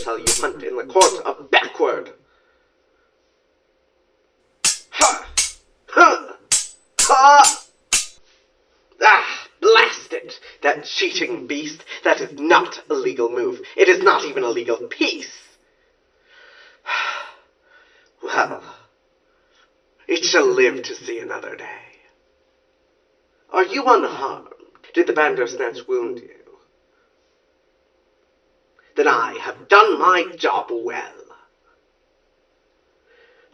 shall you hunt in the court of backward. Ha! Ha! Ha! Ah, blast it! That cheating beast! That is not a legal move. It is not even a legal piece. Well, it shall live to see another day. Are you unharmed? Did the bandersnatch wound you? Then I have done my job well.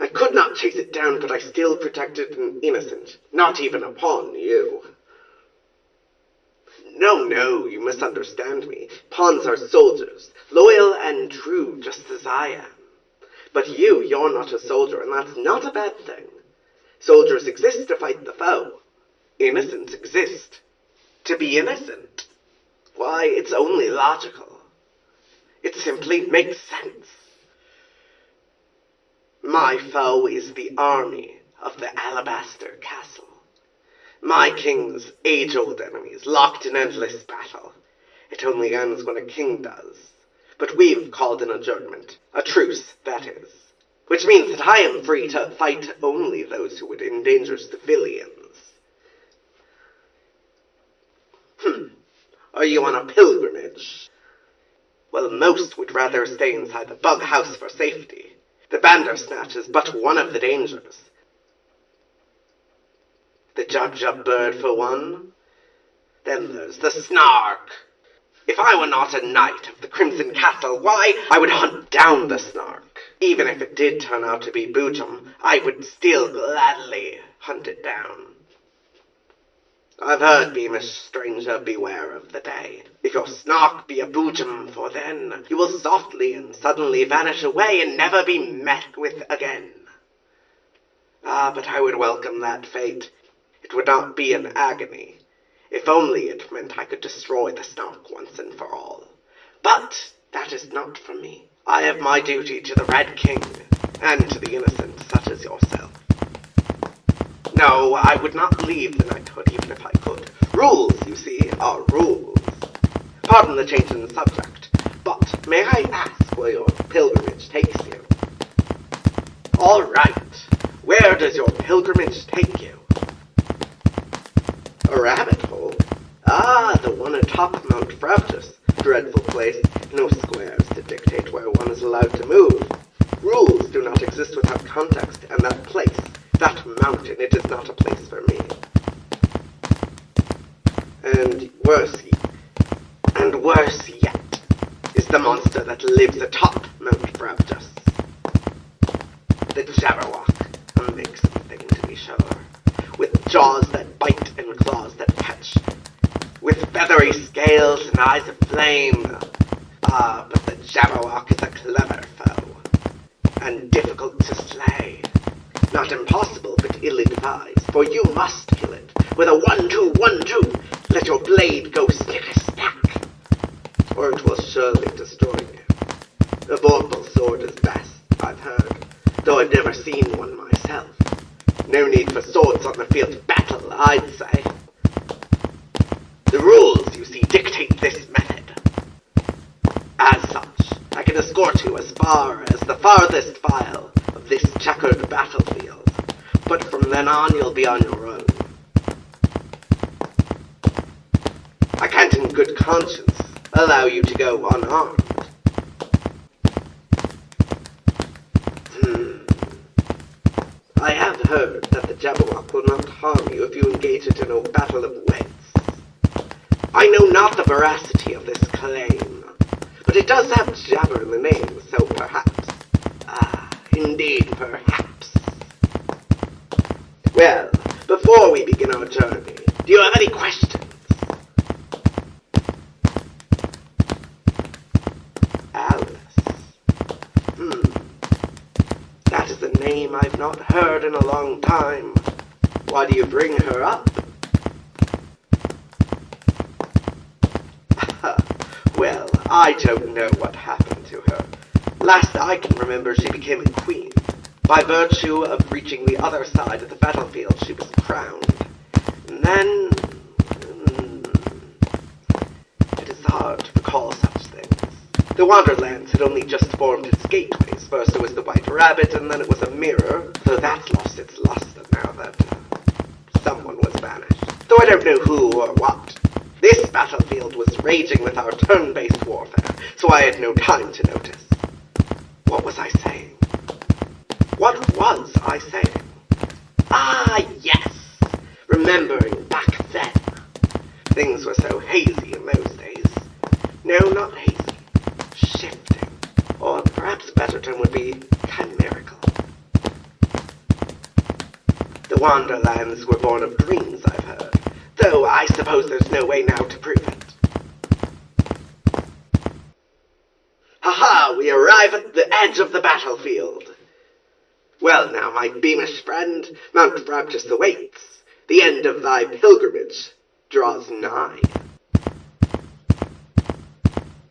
I could not chase it down, but I still protected an innocent, not even a pawn, you. No, you misunderstand me. Pawns are soldiers, loyal and true, just as I am. But you're not a soldier, and that's not a bad thing. Soldiers exist to fight the foe. Innocents exist to be innocent. Why, it's only logical. It simply makes sense. My foe is the army of the Alabaster Castle. My king's age-old enemies, locked in endless battle. It only ends when a king does. But we've called an adjournment. A truce, that is. Which means that I am free to fight only those who would endanger civilians. Are you on a pilgrimage? Well, most would rather stay inside the bug house for safety. The bandersnatch is but one of the dangers. The jub-jub bird for one. Then there's the snark. If I were not a knight of the Crimson Castle, why, I would hunt down the snark. Even if it did turn out to be Boojum, I would still gladly hunt it down. I've heard, beamish stranger, beware of the day. If your snark be a Boojum, for then you will softly and suddenly vanish away and never be met with again. Ah, but I would welcome that fate. It would not be an agony. If only it meant I could destroy the snark once and for all. But that is not for me. I have my duty to the Red King, and to the innocent such as yourself. No, I would not leave the knighthood even if I could. Rules, you see, are rules. Pardon the change in the subject, but may I ask where your pilgrimage takes you? All right, where does your pilgrimage take you? A rabbit hole? Ah, the one atop Mount Frautus. Dreadful place. No squares to dictate where one is allowed to move. Rules do not exist without context, and that place, that mountain, it is not a place for me. And worse yet, is the monster that lives atop Mount Frautus. The Jabberwock, a makesome thing to be sure, with jaws that bite and claws that catch, with feathery scales and eyes of flame. Ah, but the Jabberwock is a clever foe, and difficult to slay. Not impossible, but ill-advised, for you must kill it with a 1-2, 1-2. Let your blade go snick-a-snack, or it will surely destroy you. A vorpal sword is best, I've heard, though I've never seen one myself. No need for swords on the field of battle, I'd say. The rules, you see, dictate this method. As such, I can escort you as far as the farthest file of this checkered battlefield, but from then on you'll be on your own. I can't in good conscience allow you to go unarmed. I have heard that the Jabberwock will not harm you if you engage it in a battle of wits. I know not the veracity of this claim, but it does have jabber in the name, so perhaps. Ah, indeed, perhaps. Well, before we begin our journey, do you have any questions? Alice. That is a name I've not heard in a long time. Why do you bring her up? Well, I don't know what happened to her. Last I can remember, she became a queen. By virtue of reaching the other side of the battlefield, she was crowned. And then... it is hard to recall such things. The Wonderlands had only just formed its gateways. First it was the White Rabbit, and then it was a mirror, though that's lost its luster now that someone was banished. Though I don't know who or what. This battlefield was raging with our turn-based warfare, so I had no time to notice. What was I saying? What was I saying? Ah, yes! Remembering back then. Things were so hazy in those days. No, not hazy. Shifting. Or perhaps a better term would be chimerical. The Wonderlands were born of dreams, I've heard. Though I suppose there's no way now to prove it. Ha-ha! We arrive at the edge of the battlefield. Well now, my beamish friend, Mount Frabjous awaits. The end of thy pilgrimage draws nigh.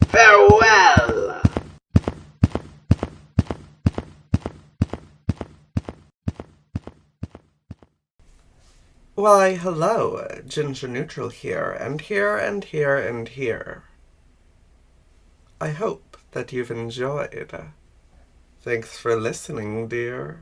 Farewell! Why, hello, Ginger Neutral here, and here, and here, and here. I hope that you've enjoyed. Thanks for listening, dear.